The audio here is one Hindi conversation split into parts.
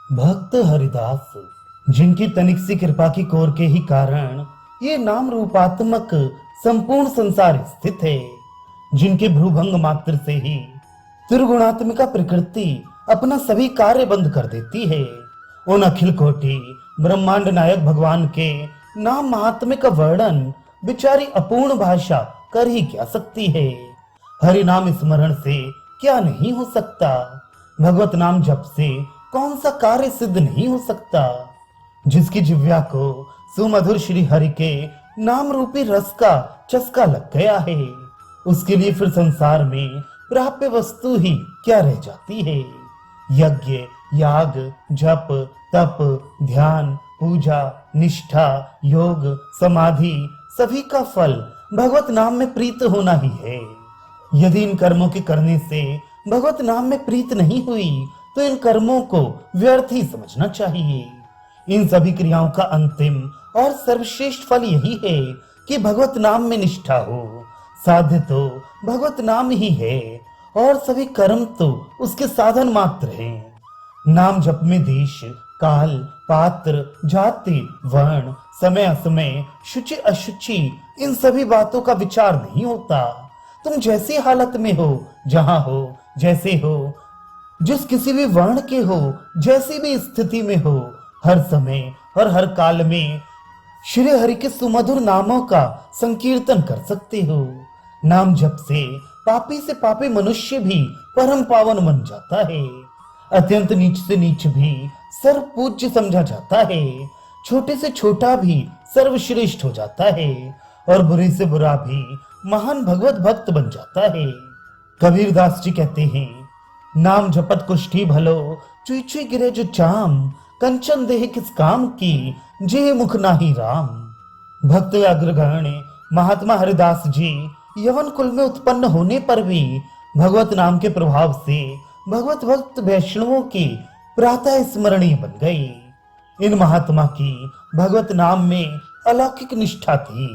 भक्त हरिदास, जिनकी तनिक सी कृपा की कोर के ही कारण ये नाम रूपात्मक संपूर्ण संसार स्थित है, जिनके भ्रूभंग मात्र से ही त्रिगुणात्मिका प्रकृति अपना सभी कार्य बंद कर देती है, उन अखिल कोटि ब्रह्मांड नायक भगवान के नाम महात्म्य का वर्णन बिचारी अपूर्ण भाषा कर ही क्या सकती है। हरि नाम स्मरण से क्या नहीं हो सकता, भगवत नाम जप से कौन सा कार्य सिद्ध नहीं हो सकता। जिसकी जिव्या को सुमधुर श्री हरि के नाम रूपी रस का चस्का लग गया है, उसके लिए फिर संसार में प्राप्य वस्तु ही क्या रह जाती है। यज्ञ, याग, जप, तप, ध्यान, पूजा, निष्ठा, योग, समाधि सभी का फल भगवत नाम में प्रीत होना ही है। यदि इन कर्मों के करने से भगवत नाम में प्रीत नहीं हुई तो इन कर्मों को व्यर्थ ही समझना चाहिए। इन सभी क्रियाओं का अंतिम और सर्वश्रेष्ठ फल यही है कि भगवत नाम में निष्ठा हो। साध्य तो भगवत नाम ही है और सभी कर्म तो उसके साधन मात्र हैं। नाम जप में देश, काल, पात्र, जाति, वर्ण, समय असमय, शुचि अशुचि इन सभी बातों का विचार नहीं होता। तुम जैसी हालत में हो, जहां हो, जैसे हो, जिस किसी भी वर्ण के हो, जैसी भी स्थिति में हो, हर समय और हर काल में श्री हरि के सुमधुर नामों का संकीर्तन कर सकते हो। नाम जप से पापी मनुष्य भी परम पावन बन जाता है। अत्यंत नीच से नीच भी सर्व पूज्य समझा जाता है। छोटे से छोटा भी सर्वश्रेष्ठ हो जाता है और बुरे से बुरा भी महान भगवत भक्त बन जाता है। कबीरदास जी कहते हैं, नाम जपत कुष्ठी भलो, चुई चुई गिरे जो चाम, कंचन देह किस काम की, जे मुख नाही राम। भक्त अग्रगण्य महात्मा हरिदास जी यवन कुल में उत्पन्न होने पर भी भगवत नाम के प्रभाव से भगवत भक्त वैष्णवों की प्रातः स्मरणीय बन गई। इन महात्मा की भगवत नाम में अलौकिक निष्ठा थी।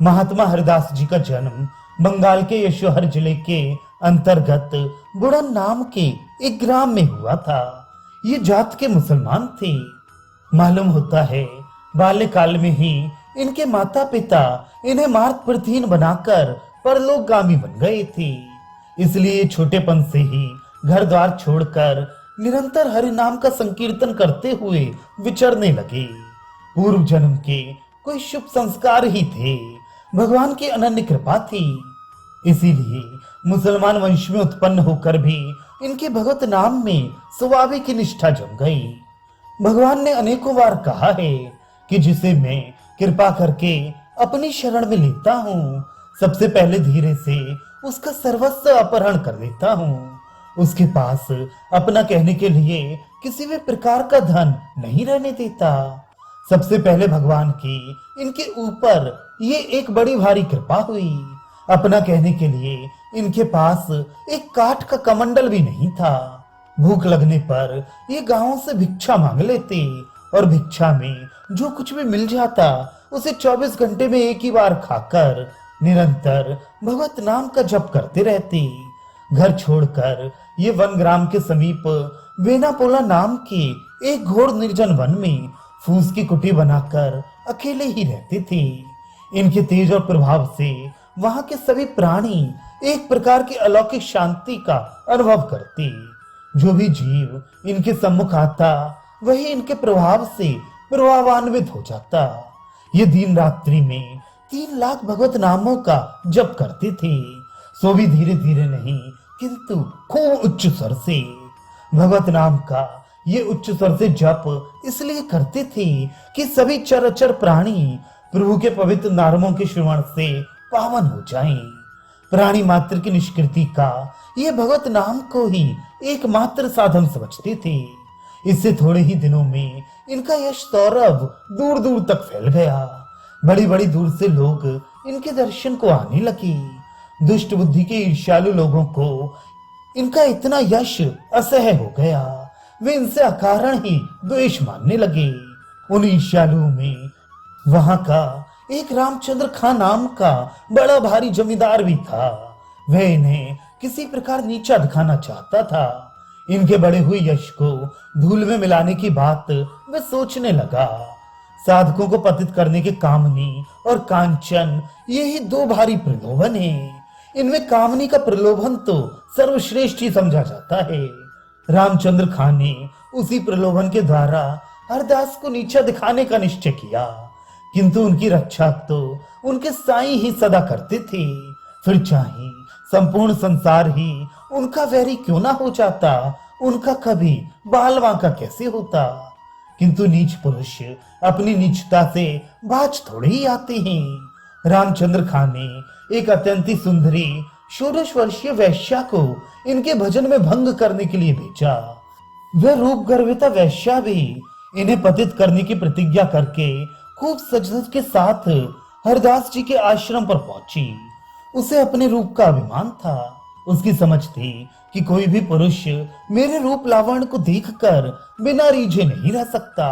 महात्मा हरिदास जी का जन्म बंगाल के यशोहर जिले के अंतर्गत बुड़न नाम के एक ग्राम में हुआ था। ये जात के मुसलमान थे। मालूम होता है बाल्यकाल में ही इनके माता पिता इन्हें मार्ग प्रधीन बनाकर परलोकगामी बन गए थे। इसलिए छोटेपन से ही घर द्वार छोड़कर निरंतर हरि नाम का संकीर्तन करते हुए विचरने लगे। पूर्व जन्म के कोई शुभ संस्कार ही थे, भगवान की अनन्य कृपा थी। इसीलिए मुसलमान वंश में उत्पन्न होकर भी इनके भगवत नाम में स्वाभाविक निष्ठा जम गई। भगवान ने अनेकों बार कहा है कि जिसे मैं कृपा करके अपनी शरण में लेता हूँ, सबसे पहले धीरे से उसका सर्वस्व अपहरण कर देता हूँ। उसके पास अपना कहने के लिए किसी भी प्रकार का धन नहीं रहने देता। सबसे पहले भगवान की इनके ऊपर ये एक बड़ी भारी कृपा हुई। अपना कहने के लिए इनके पास एक काठ का कमंडल भी नहीं था। भूख लगने पर ये गांवों से भिक्षा मांग लेते और भिक्षा में जो कुछ भी मिल जाता उसे 24 घंटे में एक ही बार खाकर निरंतर भगवत नाम का जप करते रहते। घर छोड़कर ये वन ग्राम के समीप वेनापोला नाम के एक घोर निर्जन वन में फूस की कुटी बनाकर अकेले ही रहते थे। इनके तेज और प्रभाव से वहां के सभी प्राणी एक प्रकार की अलौकिक शांति का अनुभव करते। जो भी जीव इनके सम्मुख आता वही इनके प्रभाव से प्रभावान्वित हो जाता। ये दिन रात्रि में 3 लाख भगवत नामों का जप करते थे, सो भी धीरे धीरे नहीं किंतु खूब उच्च स्वर से। भगवत नाम का ये उच्च स्वर से जप इसलिए करते थे कि सभी चराचर प्राणी प्रभु के पवित्र नामों के श्रवण से पावन हो जाएं। प्राणी मात्र की निष्कृति का ये भगवत नाम को ही एकमात्र साधन समझते थे। इससे थोड़े ही दिनों में इनका यश सौरभ दूर दूर तक फैल गया। बड़ी बड़ी दूर से लोग इनके दर्शन को आने लगे। दुष्ट बुद्धि के ईर्ष्यालु लोगों को इनका इतना यश असह्य हो गया। वे इनसे अकारण ही द्वेष मानने लगे। उन ईर्ष्यालुओं में वहां का एक रामचंद्र खां नाम का बड़ा भारी जमींदार भी था। वह इन्हें किसी प्रकार नीचा दिखाना चाहता था। इनके बड़े हुए यश को धूल में मिलाने की बात वह सोचने लगा। साधकों को पतित करने के कामनी और कांचन, यही दो भारी प्रलोभन हैं। इनमें कामनी का प्रलोभन तो सर्वश्रेष्ठ ही समझा जाता है। रामचंद्र खां ने उसी प्रलोभन के द्वारा हरदास को नीचा दिखाने का निश्चय किया, किंतु उनकी रक्षा तो उनके साईं ही सदा करते थे। फिर चाहे संपूर्ण संसार ही उनका वैरी क्यों ना हो जाता, उनका कभी बाल बांका कैसे होता। किंतु नीच पुरुष अपनी नीचता से बाज थोड़े ही आते हैं। रामचंद्र खां ने एक अत्यंत सुंदरी 16 वर्षीय वैश्या को इनके भजन में भंग करने के लिए भेजा। वह रूप गर्विता वैश्या भी इन्हें पतित करने की प्रतिज्ञा करके खूब सज-धज के साथ हरदास जी के आश्रम पर पहुंची। उसे अपने रूप का अभिमान था। उसकी समझ थी कि कोई भी पुरुष मेरे रूप लावण्य को देखकर बिना रीझे नहीं रह सकता,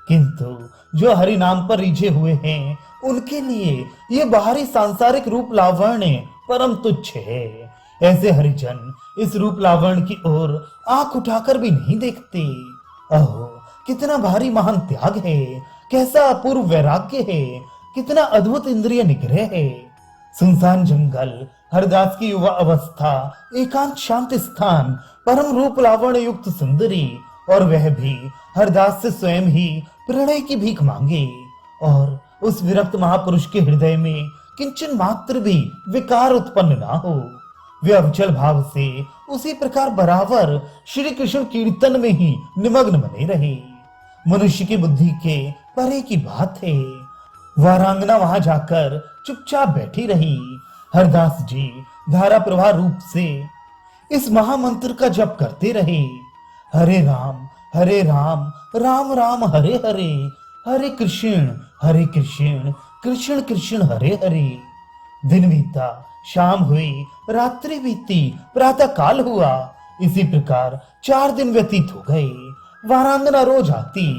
किंतु जो हरि नाम पर रीझे हुए हैं उनके लिए ये बाहरी सांसारिक रूप लावण्य परम तुच्छ है। ऐसे हरिजन इस रूप लावण्य की ओर आंख उठाकर भी नहीं देखते। अहो, कितना भारी महान त्याग है, कैसा अपूर्व वैराग्य है, कितना अद्भुत इंद्रिय निग्रह है। सुनसान जंगल, हरदास की युवा अवस्था, एकांत शांत स्थान, परम रूप लावण्य युक्त सुंदरी, और वह भी हरदास से स्वयं ही प्रणय की भीख मांगे। और उस विरक्त महापुरुष के हृदय में किंचन मात्र भी विकार उत्पन्न ना हो। वे अविचल भाव से उसी प्रकार बराबर श्री कृष्ण कीर्तन में ही निमग्न बने रहे। मनुष्य की बुद्धि के परे की बात है। वारांगना वहां जाकर चुपचाप बैठी रही। हरदास जी धारा प्रवाह रूप से इस महामंत्र का जप करते रहे। हरे राम राम राम हरे हरे, हरे कृष्ण कृष्ण कृष्ण हरे हरे। दिन बीता, शाम हुई, रात्रि बीती, प्रातः काल हुआ। इसी प्रकार 4 दिन व्यतीत हो गए। वारांगना रोज आती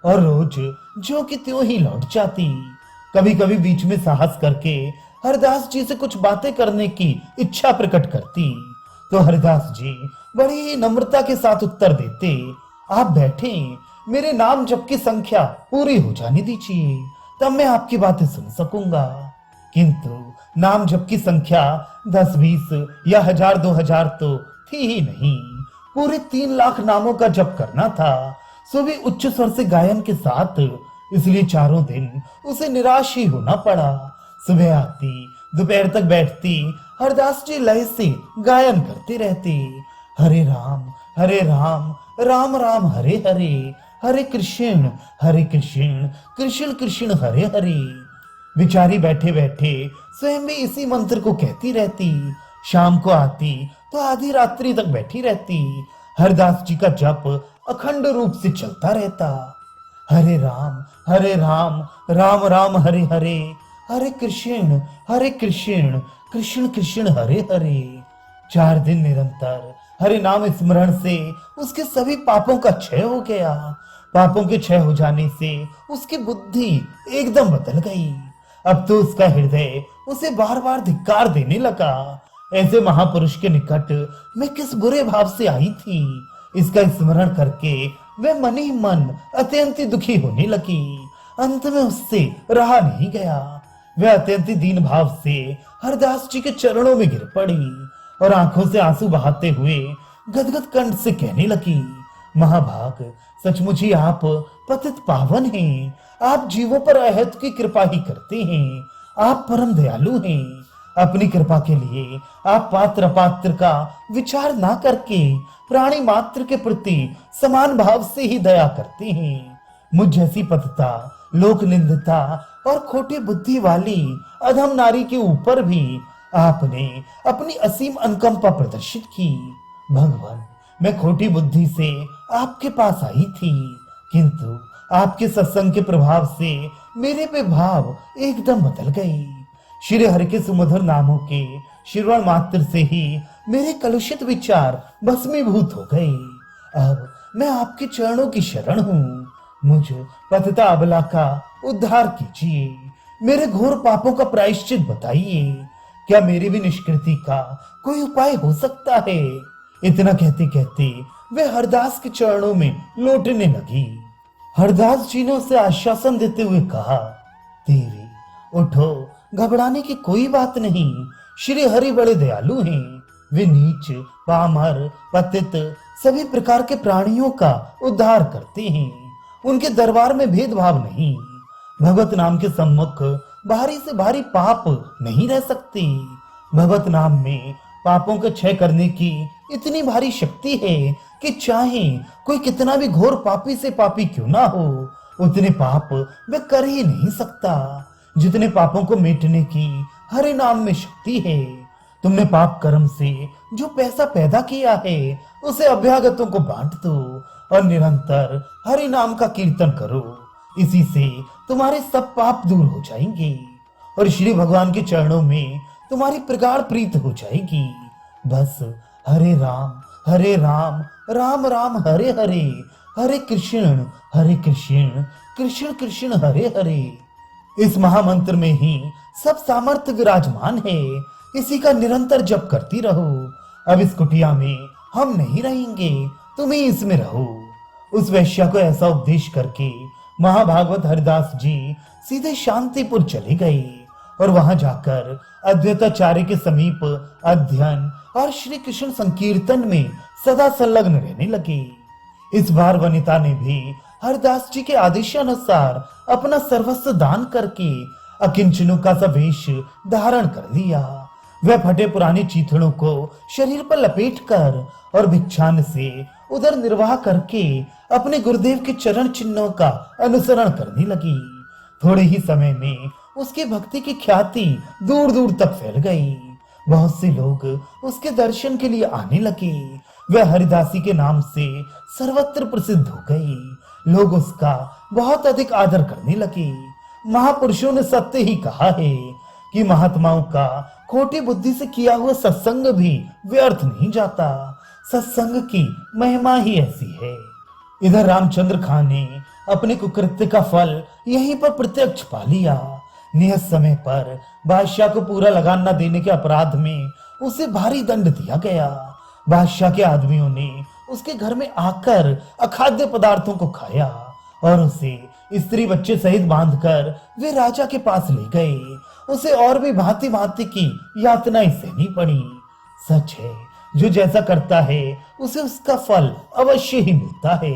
और रोज जो कि त्यों ही लौट जाती। कभी कभी बीच में साहस करके हरदास जी से कुछ बातें करने की इच्छा प्रकट करती, तो हरदास जी बड़ी ही नम्रता के साथ उत्तर देते, आप बैठें, मेरे नाम जप की संख्या पूरी हो जाने दीजिए, तब मैं आपकी बातें सुन सकूंगा। किंतु नाम जप की संख्या 10, 20 या 1000, 2000 तो थी ही नहीं। पूरे 3 लाख नामों का जप करना था, सो भी उच्च स्वर से गायन के साथ। इसलिए 4 दिन उसे निराश ही होना पड़ा। सुबह आती, दोपहर तक बैठती, हरदास जी लय से गायन करते रहते, हरे राम राम राम हरे हरे, हरे कृष्ण कृष्ण कृष्ण हरे हरे। बिचारी बैठे बैठे स्वयं भी इसी मंत्र को कहती रहती। शाम को आती तो आधी रात्रि तक बैठी रहती। हरदास जी का जप अखंड रूप से चलता रहता। हरे राम राम राम हरे हरे, हरे कृष्ण कृष्ण कृष्ण हरे हरे। 4 दिन निरंतर हरे नाम स्मरण से उसके सभी पापों का क्षय हो गया। पापों के क्षय हो जाने से उसकी बुद्धि एकदम बदल गई। अब तो उसका हृदय उसे बार बार धिक्कार देने लगा। ऐसे महापुरुष के निकट मैं किस बुरे भाव से आई थी, इसका स्मरण करके वह मन ही मन अत्यंत दुखी होने लगी। अंत में उससे रहा नहीं गया। वह अत्यंत दीन भाव से हरदास जी के चरणों में गिर पड़ी और आंखों से आंसू बहाते हुए गदगद कंठ से कहने लगी, महाभाग, सचमुच ही आप पतित पावन हैं। आप जीवों पर अहद की कृपा ही करते हैं। आप परम दयालु हैं। अपनी कृपा के लिए आप पात्र अपात्र का विचार ना करके प्राणी मात्र के प्रति समान भाव से ही दया करते हैं। मुझ जैसी पतिता, लोक निंदिता और खोटी बुद्धि वाली अधम नारी के ऊपर भी आपने अपनी असीम अनुकंपा प्रदर्शित की। भगवान, मैं खोटी बुद्धि से आपके पास आई थी, किंतु आपके सत्संग के प्रभाव से मेरे पे भाव एकदम बदल गई। श्री हरि के सुमधुर नामों के श्रवण मात्र से ही मेरे कलुषित विचार भस्मीभूत हो गए। अब मैं आपके चरणों की शरण हूँ। मुझ पतिता अबला का उद्धार कीजिए। मेरे घोर पापों का प्रायश्चित बताइए। क्या मेरी भी निष्कृति का कोई उपाय हो सकता है? इतना कहते कहते वे हरदास के चरणों में लौटने लगी। हरदास जी ने उसे आश्वासन देते हुए कहा, देवी उठो, घबराने की कोई बात नहीं। श्री हरि बड़े दयालु हैं। वे नीच, पामर, पतित सभी प्रकार के प्राणियों का उद्धार करते हैं। उनके दरबार में भेदभाव नहीं। भगवत नाम के सम्मुख भारी से भारी पाप नहीं रह सकते। भगवत नाम में पापों का क्षय करने की इतनी भारी शक्ति है कि चाहे कोई कितना भी घोर पापी से पापी क्यों ना हो, उतने पाप वे कर ही नहीं सकता जितने पापों को मिटने की हरे नाम में शक्ति है। तुमने पाप कर्म से जो पैसा पैदा किया है उसे अभ्यागतों को बांट दो और निरंतर हरि नाम का कीर्तन करो। इसी से तुम्हारे सब पाप दूर हो जाएंगे और श्री भगवान के चरणों में तुम्हारी प्रगाढ़ प्रीत हो जाएगी। बस हरे राम राम राम हरे हरे, हरे कृष्ण कृष्ण कृष्ण हरे हरे। इस महामंत्र में ही सब सामर्थ्य विराजमान है। इसी का निरंतर जप करती रहो। अब इस कुटिया में हम नहीं रहेंगे, तुम ही इसमें रहो। उस वैश्या को ऐसा उपदेश करके महाभागवत हरिदास जी सीधे शांतिपुर चले गए और वहां जाकर अद्वैताचार्य के समीप अध्ययन और श्री कृष्ण संकीर्तन में सदा संलग्न रहने लगे। इस बार वनिता ने भी हरदास जी के आदेशानुसार अपना सर्वस्व दान करके अकिंचनों का सा वेश धारण कर लिया। वह फटे पुराने चीथड़ों को शरीर पर लपेटकर और भिक्षान से उधर निर्वाह करके अपने गुरुदेव के चरण चिन्हों का अनुसरण करने लगी। थोड़े ही समय में उसकी भक्ति की ख्याति दूर दूर तक फैल गई। बहुत से लोग उसके दर्शन के लिए आने लगे। वह हरिदासी के नाम से सर्वत्र प्रसिद्ध हो गई। लोग उसका बहुत अधिक आदर करने लगे। महापुरुषों ने सत्य ही कहा है कि महात्माओं का खोटी बुद्धि से किया हुआ सत्संग भी व्यर्थ नहीं जाता। सत्संग की महिमा ही ऐसी है। इधर रामचंद्र खां ने अपने कुकृत्य का फल यहीं पर प्रत्यक्ष पा लिया। नियत समय पर बादशाह को पूरा लगान न देने के अपराध में उसे भारी दंड दिया गया। बादशाह के आदमियों ने उसके घर में आकर अखाद्य पदार्थों को खाया और उसे स्त्री बच्चे सहित बांधकर वे राजा के पास ले गए। उसे और भी भांति भांति की यातनाएं सहनी पड़ी। सच है, जो जैसा करता है उसे उसका फल अवश्य ही मिलता है।